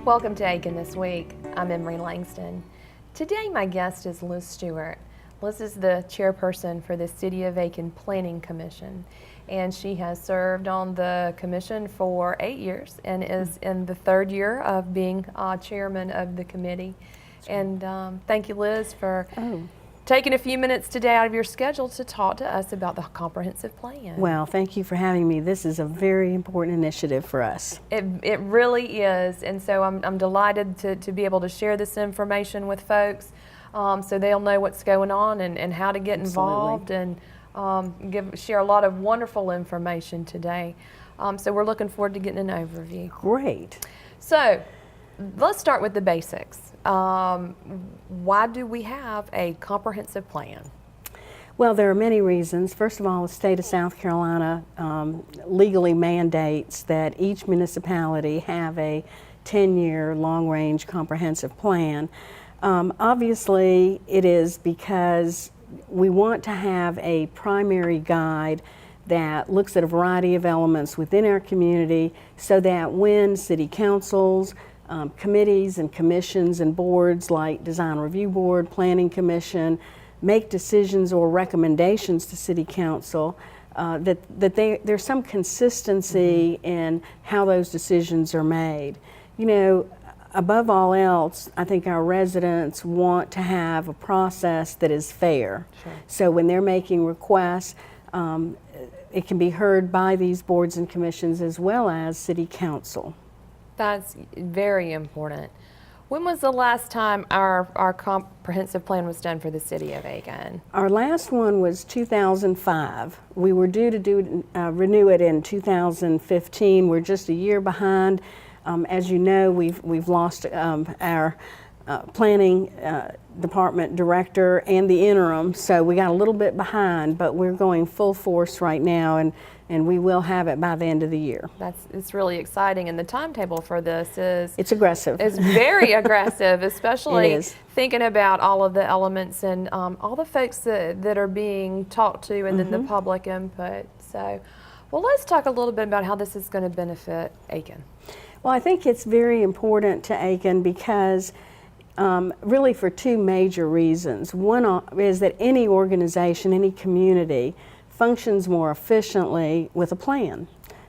Welcome to Aiken This Week. I'm Emery Langston. Today my guest is Liz Stewart. Liz is the chairperson for the City of Aiken Planning Commission, and she has served on the commission for 8 years and is in the third year of being chairman of the committee. And thank you, Liz, for taking a few minutes today out of your schedule to talk to us about the comprehensive plan. Well, thank you for having me. This is a very important initiative for us. It really is, and so I'm delighted to be able to share this information with folks so they'll know what's going on and how to get involved. Absolutely. And share a lot of wonderful information today. So we're looking forward to getting an overview. Great. So let's start with the basics. Why do we have a comprehensive plan? Well, there are many reasons. First of all, the state of South Carolina legally mandates that each municipality have a 10-year long-range comprehensive plan. Obviously, it is because we want to have a primary guide that looks at a variety of elements within our community so that when city councils, committees and commissions and boards like Design Review Board, Planning Commission make decisions or recommendations to City Council, there's some consistency in how those decisions are made. You know, above all else, I think our residents want to have a process that is fair. Sure. So when they're making requests, it can be heard by these boards and commissions as well as City Council. That's very important. When was the last time our comprehensive plan was done for the City of Aiken? Our last one was 2005. We were due to renew it in 2015. We're just a year behind. As you know, we've lost our planning department director and the interim, so we got a little bit behind, but we're going full force right now, and we will have it by the end of the year. It's really exciting, and the timetable for this is... It's aggressive. It's very aggressive, especially It is. Thinking about all of the elements and all the folks that are being talked to and then the public input. So, well, let's talk a little bit about how this is going to benefit Aiken. Well, I think it's very important to Aiken because really for two major reasons. One is that any organization, any community functions more efficiently with a plan.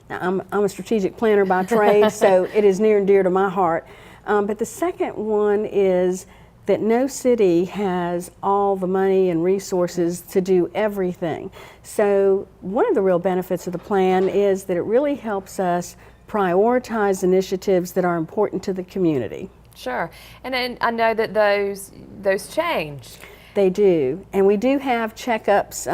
Now, I'm a strategic planner by trade, so it is near and dear to my heart. But the second one is that no city has all the money and resources to do everything. So one of the real benefits of the plan is that it really helps us prioritize initiatives that are important to the community. Sure, and then I know that those change. They do, and we do have checkups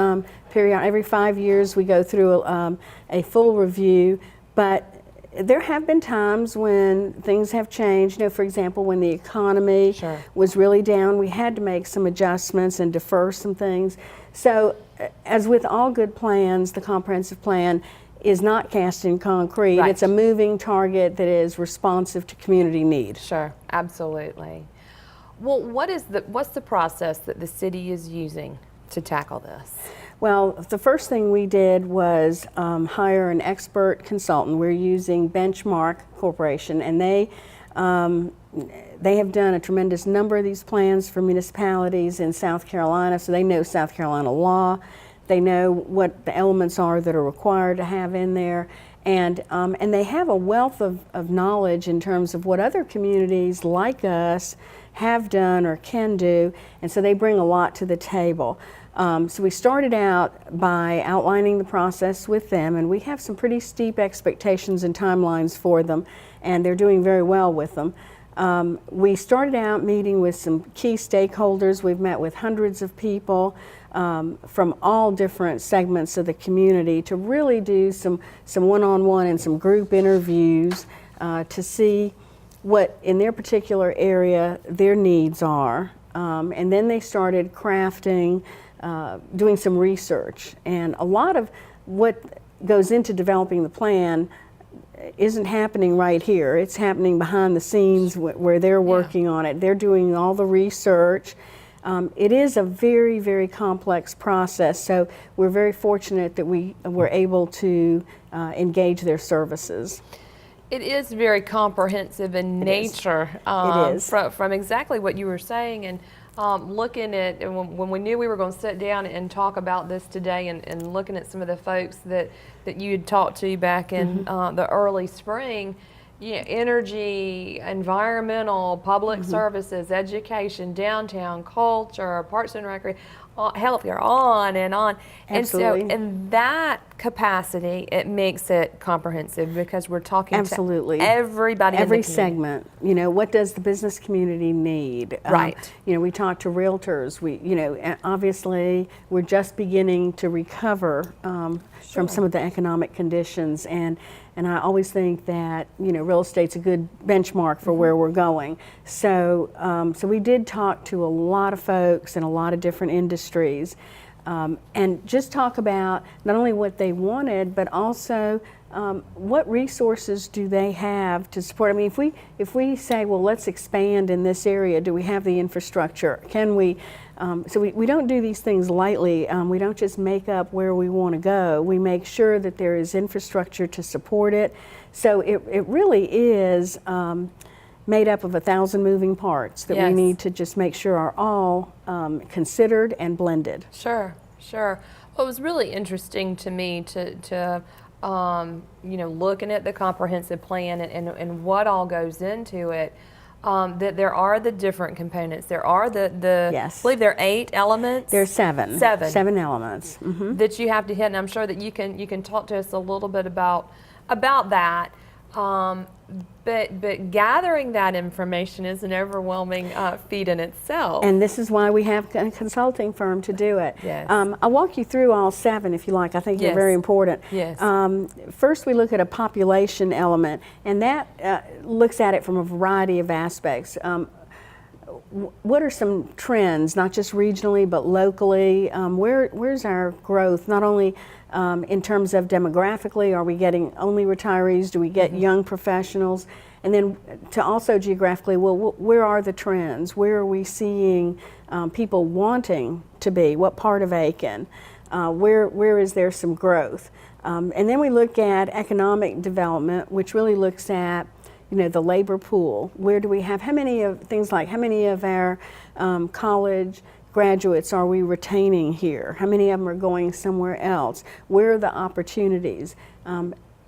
every 5 years. We go through a full review, but there have been times when things have changed. You know, for example, when the economy Sure. was really down, we had to make some adjustments and defer some things. So, as with all good plans, the comprehensive plan is not cast in concrete. Right. It's a moving target that is responsive to community need. Sure, absolutely. Well, what's the process that the city is using to tackle this? Well, the first thing we did was hire an expert consultant. We're using Benchmark Corporation, and they have done a tremendous number of these plans for municipalities in South Carolina, so they know South Carolina law. They know what the elements are that are required to have in there, and they have a wealth of knowledge in terms of what other communities like us have done or can do, and so they bring a lot to the table. So we started out by outlining the process with them, and we have some pretty steep expectations and timelines for them, and they're doing very well with them. We started out meeting with some key stakeholders. We've met with hundreds of people from all different segments of the community to really do some one-on-one and some group interviews to see what in their particular area their needs are. And then they started crafting, doing some research. And a lot of what goes into developing the plan isn't happening right here. It's happening behind the scenes where they're working on it. They're doing all the research. It is a very, very complex process, so we're very fortunate that we were able to engage their services. It is very comprehensive in nature. It is. From exactly what you were saying, and looking at and when we knew we were going to sit down and talk about this today, and looking at some of the folks that you had talked to back in the early spring. Yeah, energy, environmental, public services, education, downtown, culture, parks and recreation, healthcare, on and on. Absolutely. And so in that capacity, it makes it comprehensive because we're talking Absolutely. to everybody Every in the community. segment. You know, what does the business community need? Right. You know, we talk to realtors. And obviously, we're just beginning to recover from some of the economic conditions, and I always think that, you know, real estate's a good benchmark for where we're going. So, so we did talk to a lot of folks in a lot of different industries, and just talk about not only what they wanted, but also what resources do they have to support? I mean, if we say, well, let's expand in this area, do we have the infrastructure? Can we? So we don't do these things lightly. We don't just make up where we want to go. We make sure that there is infrastructure to support it. So it really is made up of 1,000 moving parts that we need to just make sure are all considered and blended. Sure, sure. Well, it was really interesting to me to you know, looking at the comprehensive plan and what all goes into it. That there are the different components. There are the Yes. I believe there are 8 elements. There's 7. Seven. 7 elements. That you have to hit, and I'm sure that you can talk to us a little bit about that. But gathering that information is an overwhelming feat in itself. And this is why we have a consulting firm to do it. Yes. I'll walk you through all 7 if you like. I think they're very important. Yes. First, we look at a population element, and that looks at it from a variety of aspects. What are some trends, not just regionally, but locally? Where's our growth, not only in terms of demographically, are we getting only retirees? Do we get young professionals? And then to also geographically, well, where are the trends? Where are we seeing people wanting to be? What part of Aiken? Where is there some growth? And then we look at economic development, which really looks at, you know, the labor pool. Where do we have, how many of our college graduates are we retaining here? How many of them are going somewhere else? Where are the opportunities?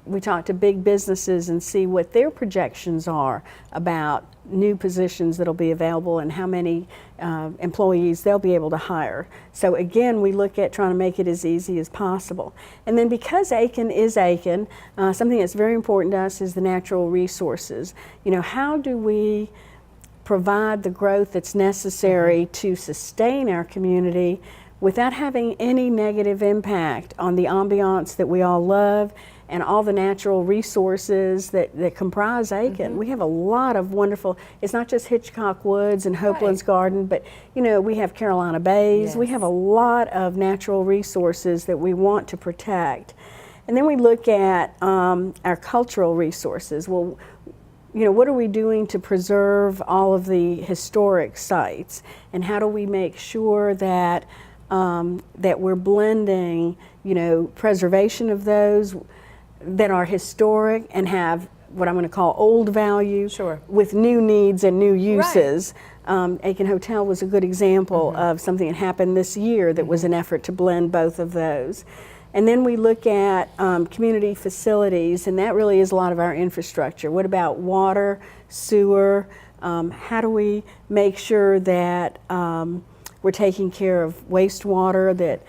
We talk to big businesses and see what their projections are about new positions that'll be available and how many employees they'll be able to hire. So again, we look at trying to make it as easy as possible. And then because Aiken is Aiken, something that's very important to us is the natural resources. You know, how do we provide the growth that's necessary to sustain our community without having any negative impact on the ambiance that we all love and all the natural resources that comprise Aiken. We have a lot of wonderful, it's not just Hitchcock Woods and Hopeland's Garden, but you know, we have Carolina Bays. We have a lot of natural resources that we want to protect. And then we look at our cultural resources. Well, you know, what are we doing to preserve all of the historic sites? And how do we make sure that that we're blending, you know, preservation of those that are historic and have what I'm going to call old value with new needs and new uses. Aiken Hotel was a good example of something that happened this year that was an effort to blend both of those. And then we look at community facilities, and that really is a lot of our infrastructure. What about water, sewer? How do we make sure that we're taking care of wastewater,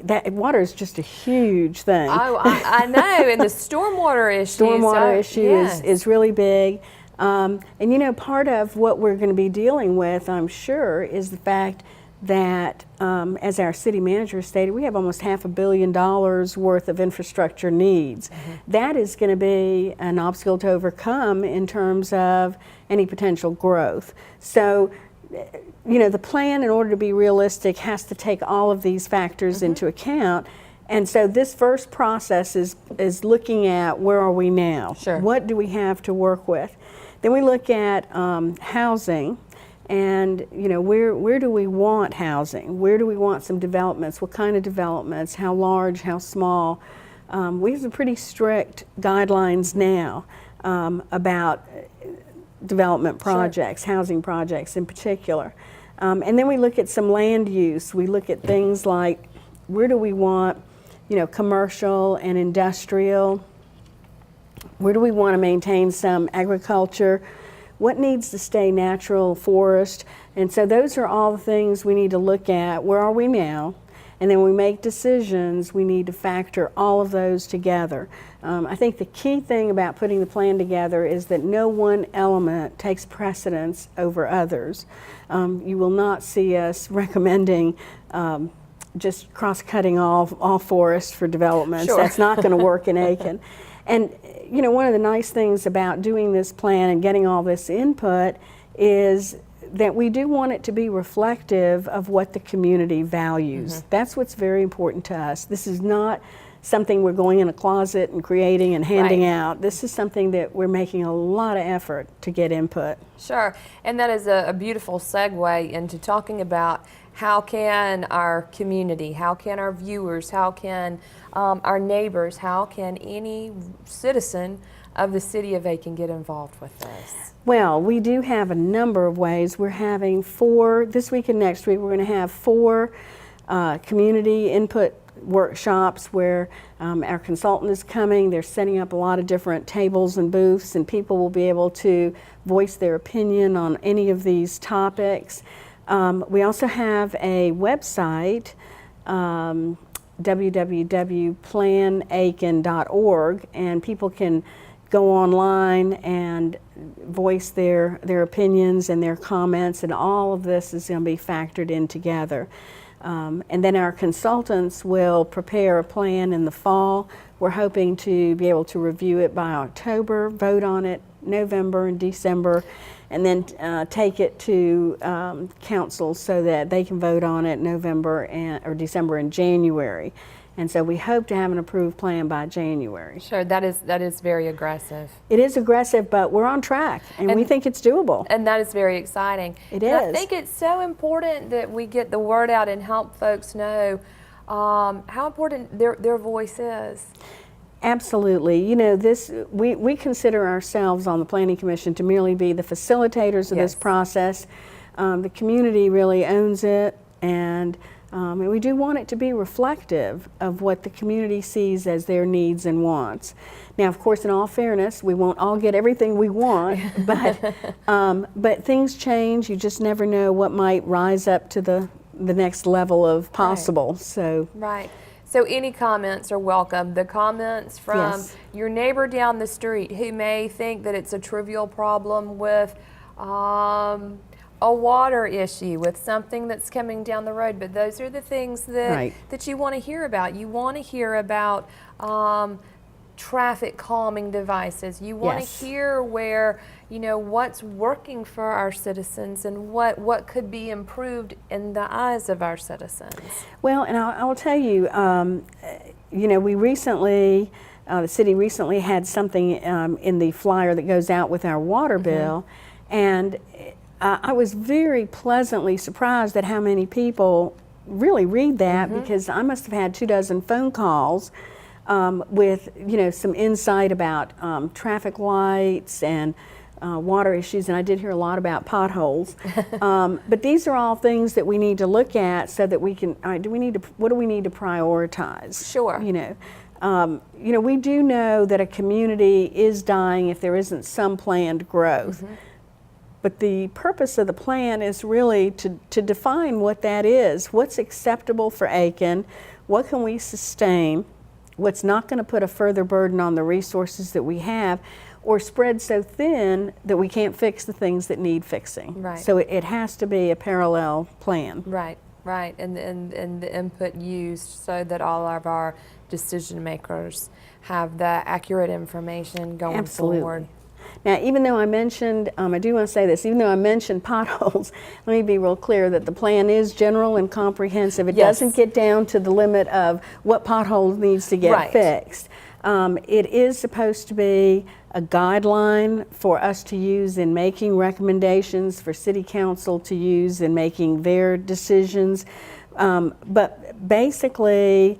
that water is just a huge thing. Oh, I know, and the stormwater issue. Stormwater issue is really big. And you know, part of what we're going to be dealing with, I'm sure, is the fact that, as our city manager stated, we have almost $500 million worth of infrastructure needs. That is going to be an obstacle to overcome in terms of any potential growth. So, you know, the plan, in order to be realistic, has to take all of these factors into account. And so this first process is looking at where are we now? What do we have to work with? Then we look at housing, and you know, where do we want housing? Where do we want some developments? What kind of developments? How large? How small? we have some pretty strict guidelines now about development projects, housing projects in particular. And then we look at some land use. We look at things like, where do we want, commercial and industrial? Where do we want to maintain some agriculture? What needs to stay natural forest? And so those are all the things we need to look at. Where are we now? And then when we make decisions, we need to factor all of those together. I think the key thing about putting the plan together is that no one element takes precedence over others. You will not see us recommending just cross-cutting all forests for developments. Sure. That's not going to work in Aiken. And one of the nice things about doing this plan and getting all this input is that we do want it to be reflective of what the community values. That's what's very important to us. This is not something we're going in a closet and creating and handing out. This is something that we're making a lot of effort to get input. Sure, and that is a beautiful segue into talking about how can our community, how can our viewers, how can our neighbors, how can any citizen of the city of Aiken get involved with this? Well, we do have a number of ways. We're having 4, this week and next week, we're going to have 4 community input workshops where our consultant is coming. They're setting up a lot of different tables and booths, and people will be able to voice their opinion on any of these topics. We also have a website, www.planaiken.org, and people can go online and voice their opinions and their comments, and all of this is going to be factored in together. And then our consultants will prepare a plan in the fall. We're hoping to be able to review it by October, vote on it November and December, and then take it to council so that they can vote on it November or December and January. And so we hope to have an approved plan by January. Sure, that is very aggressive. It is aggressive, but we're on track, and we think it's doable. And that is very exciting. It is. is. I think it's so important that we get the word out and help folks know how important their voice is. Absolutely. We consider ourselves on the Planning Commission to merely be the facilitators of this process. The community really owns it, and we do want it to be reflective of what the community sees as their needs and wants. Now, of course, in all fairness, we won't all get everything we want, but things change. You just never know what might rise up to the next level of possible. Right. So any comments are welcome. The comments from your neighbor down the street who may think that it's a trivial problem with a water issue, with something that's coming down the road, but those are the things that you want to hear about. You want to hear about traffic calming devices. You want to hear where, what's working for our citizens and what could be improved in the eyes of our citizens. Well, and I will tell you, we recently, the city recently had something in the flyer that goes out with our water bill, and I was very pleasantly surprised at how many people really read that, because I must have had 24 phone calls with some insight about traffic lights and water issues, and I did hear a lot about potholes. But these are all things that we need to look at so that we can. What do we need to prioritize? Sure. We do know that a community is dying if there isn't some planned growth. But the purpose of the plan is really to define what that is. What's acceptable for Aiken? What can we sustain? What's not going to put a further burden on the resources that we have, or spread so thin that we can't fix the things that need fixing. Right. So it has to be a parallel plan. Right. And the input used so that all of our decision makers have the accurate information going forward. Now, even though I mentioned, I do want to say this, even though I mentioned potholes, let me be real clear that the plan is general and comprehensive. It doesn't get down to the limit of what pothole needs to get fixed. It is supposed to be a guideline for us to use in making recommendations, for City Council to use in making their decisions. But basically,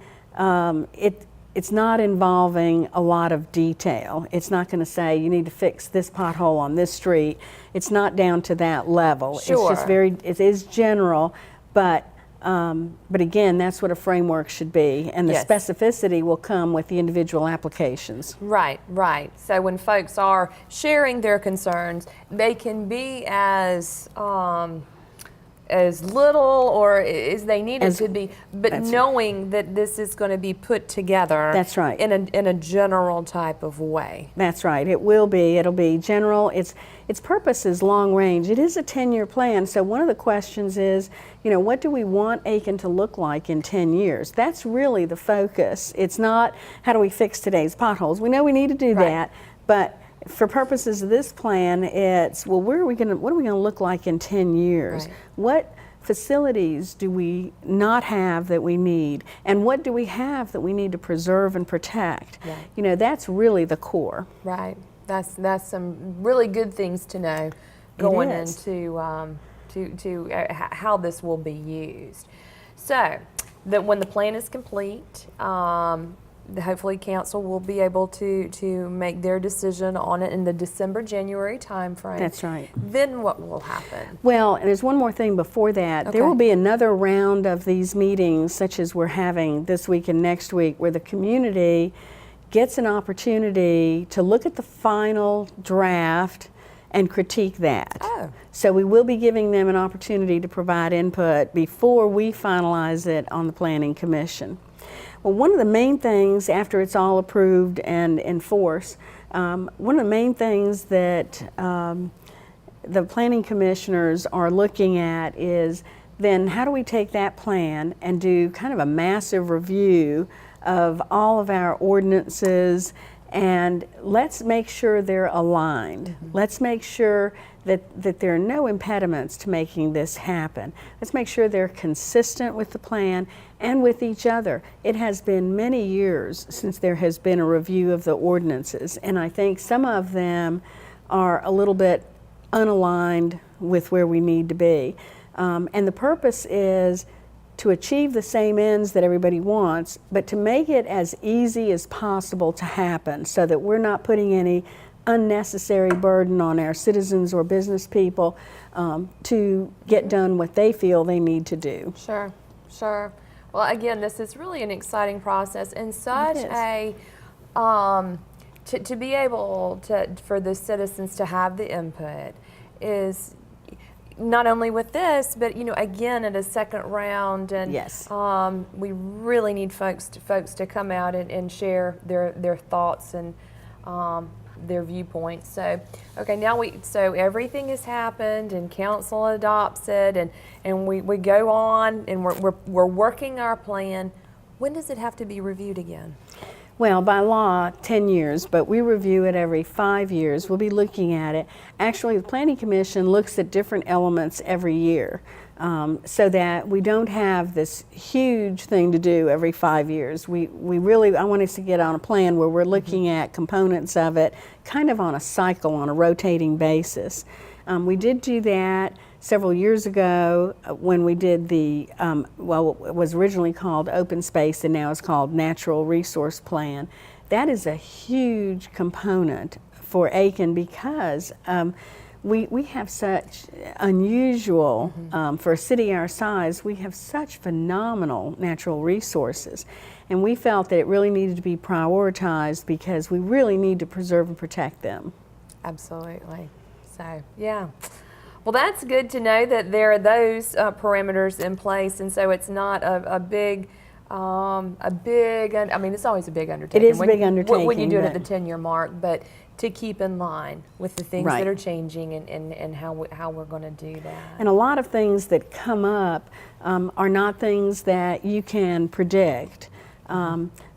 it's not involving a lot of detail. It's not going to say you need to fix this pothole on this street. It's not down to that level. Sure. It's just it is general, but again, that's what a framework should be, and the Yes. specificity will come with the individual applications. Right, right. So when folks are sharing their concerns, they can be as little or as they need it to be, but knowing that this is going to be put together. That's right. In a general type of way. That's right. It will be. It'll be general. Its purpose is long range. It is a 10-year plan. So one of the questions is, what do we want Aiken to look like in 10 years? That's really the focus. It's not how do we fix today's potholes. We know we need to do that, but for purposes of this plan, it's, well, what are we going to look like in 10 years? Right. What facilities do we not have that we need? And what do we have that we need to preserve and protect? Right. That's really the core. Right. That's some really good things to know going into how this will be used. So that when the plan is complete, hopefully council will be able to make their decision on it in the December-January timeframe. That's right. Then what will happen? Well, and there's one more thing before that. Okay. There will be another round of these meetings, such as we're having this week and next week, where the community gets an opportunity to look at the final draft and critique that. Oh. So we will be giving them an opportunity to provide input before we finalize it on the Planning Commission. Well, one of the main things after it's all approved and in force, one of the main things that the planning commissioners are looking at is then how do we take that plan and do kind of a massive review of all of our ordinances, and let's make sure they're aligned. Let's make sure that there are no impediments to making this happen. Let's make sure they're consistent with the plan and with each other. It has been many years since there has been a review of the ordinances, and I think some of them are a little bit unaligned with where we need to be. And the purpose is to achieve the same ends that everybody wants, but to make it as easy as possible to happen so that we're not putting any unnecessary burden on our citizens or business people to get done what they feel they need to do. Sure, sure. Well, again, this is really an exciting process and such a, to be able for the citizens to have the input is not only with this, but again at a second round, and yes, we really need folks to come out and share their thoughts and their viewpoints. So okay, now so everything has happened and council adopts it, and we go on and we're working our plan. When does it have to be reviewed again? Well, by law, 10 years, but we review it every 5 years. We'll be looking at it. Actually, the Planning Commission looks at different elements every year so that we don't have this huge thing to do every 5 years. I want us to get on a plan where we're looking at components of it kind of on a cycle, on a rotating basis. We did do that several years ago when we did the, well, it was originally called Open Space and now it's called Natural Resource Plan. That is a huge component for Aiken because we have such unusual, for a city our size, we have such phenomenal natural resources. And we felt that it really needed to be prioritized because we really need to preserve and protect them. Absolutely. So, yeah. Well, that's good to know that there are those parameters in place, and so it's not a big, I mean, it's always a big undertaking. It is a big undertaking. When you do it at the 10-year mark, but to keep in line with the things that are changing and how we're going to do that. And a lot of things that come up are not things that you can predict.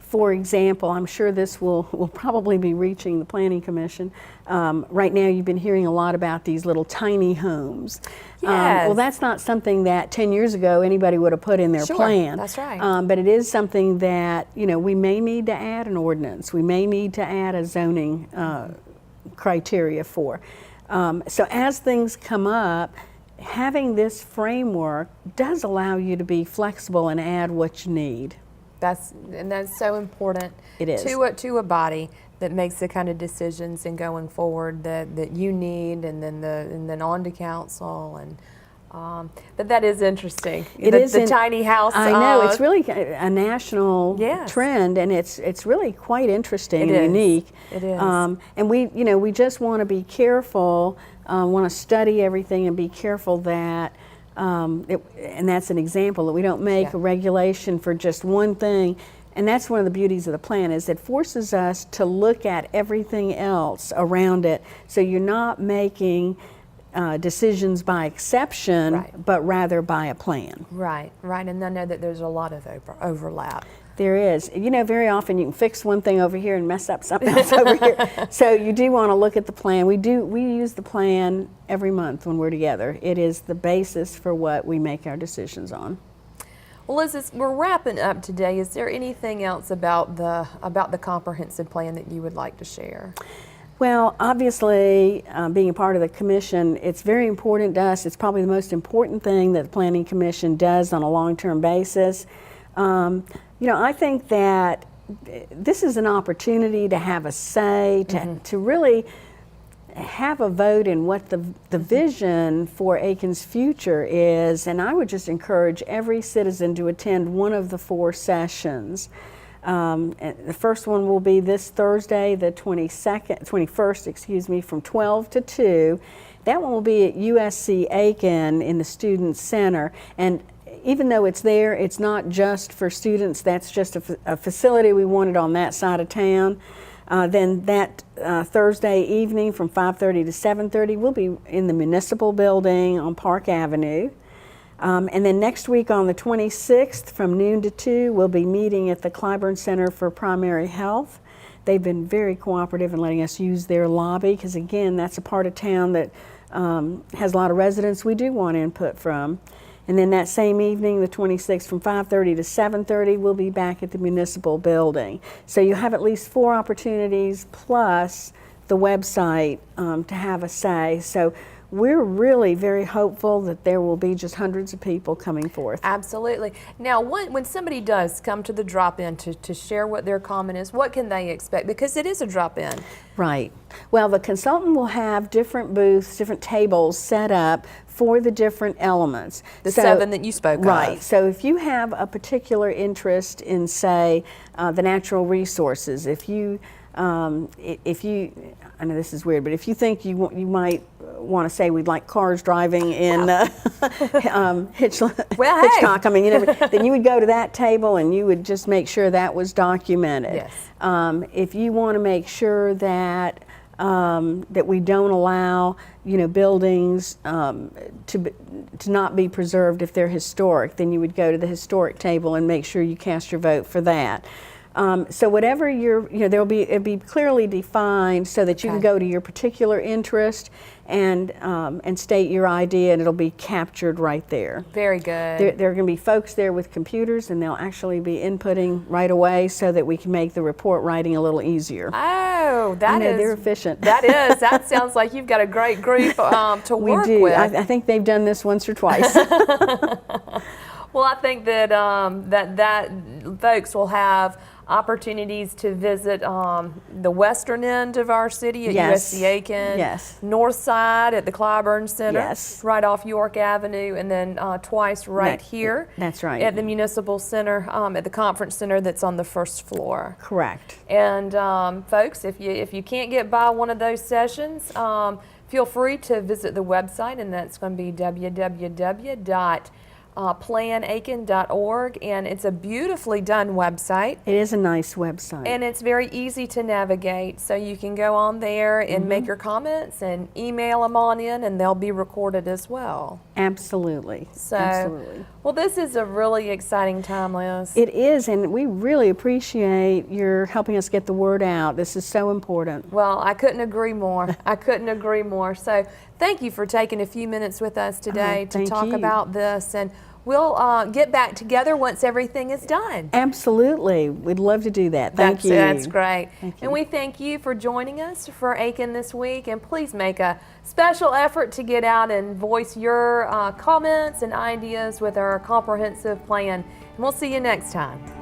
For example, I'm sure this will probably be reaching the Planning Commission. Right now you've been hearing a lot about these little tiny homes. Yes. Well, that's not something that 10 years ago anybody would have put in their plan. That's right. But it is something that, we may need to add an ordinance. We may need to add a zoning criteria for. So as things come up, having this framework does allow you to be flexible and add what you need. That's so important. It is. To a body that makes the kind of decisions and going forward that you need, and then on to council. And but that is interesting. It is the tiny house. I know, it's really a national Yes. trend, and it's really quite interesting It and is. unique. It is. And we just want to be careful, want to study everything and be careful that, and that's an example, that we don't make Yeah. a regulation for just one thing. And that's one of the beauties of the plan, is it forces us to look at everything else around it. So you're not making decisions by exception, Right. but rather by a plan. Right, and I know that there's a lot of overlap. There is. Very often you can fix one thing over here and mess up something else over here. So you do want to look at the plan. We use the plan every month when we're together. It is the basis for what we make our decisions on. Well, Liz, we're wrapping up today. Is there anything else about the comprehensive plan that you would like to share? Well, obviously, being a part of the commission, it's very important to us. It's probably the most important thing that the Planning Commission does on a long-term basis. I think that this is an opportunity to have a say, to really have a vote in what the vision for Aiken's future is. And I would just encourage every citizen to attend one of the 4 sessions. And the first one will be this Thursday, the 21st, from 12 to 2. That one will be at USC Aiken in the Student Center. And even though it's there, it's not just for students. That's just a facility we wanted on that side of town. Then that Thursday evening from 5:30 to 7:30, we'll be in the municipal building on Park Avenue. And then next week on the 26th from noon to 2, we'll be meeting at the Clyburn Center for Primary Health. They've been very cooperative in letting us use their lobby, because again, that's a part of town that has a lot of residents we do want input from. And then that same evening, the 26th, from 5:30 to 7:30, we'll be back at the municipal building. So you have at least 4 opportunities plus the website to have a say. So we're really very hopeful that there will be just hundreds of people coming forth. Absolutely. Now, when somebody does come to the drop-in to share what their comment is, what can they expect? Because it is a drop-in. Right. Well, the consultant will have different booths, different tables set up for the different elements. The 7 that you spoke of. Right. So if you have a particular interest in, say, the natural resources, if you, I know this is weird, but if you think you might want to say we'd like cars driving in Hitchcock, then you would go to that table and you would just make sure that was documented. Yes. If you want to make sure that that we don't allow, buildings to not be preserved if they're historic, then you would go to the historic table and make sure you cast your vote for that. So whatever it'll be clearly defined so that you can go to your particular interest and state your idea, and it'll be captured right there. Very good. There are going to be folks there with computers, and they'll actually be inputting right away so that we can make the report writing a little easier. Oh, they're efficient. That sounds like you've got a great group to work with. with. I think they've done this once or twice. Well, I think that that folks will have opportunities to visit the western end of our city at USC Aiken, north side at the Clyburn Center, right off York Avenue, and then twice here. That's right. At the Municipal Center, at the Conference Center that's on the first floor. Correct. And folks, if you can't get by one of those sessions, feel free to visit the website, and that's going to be www.planaiken.org, and it's a beautifully done website. It is a nice website. And it's very easy to navigate, so you can go on there and make your comments and email them on in, and they'll be recorded as well. Absolutely. Absolutely. Well, this is a really exciting time, Liz. It is, and we really appreciate your helping us get the word out. This is so important. Well, I couldn't agree more. I couldn't agree more. So thank you for taking a few minutes with us today to talk about this, and we'll get back together once everything is done. Absolutely. We'd love to do that. Thank you. That's great. Thank you. And we thank you for joining us for Aiken this week, and please make a special effort to get out and voice your comments and ideas with our comprehensive plan. And we'll see you next time.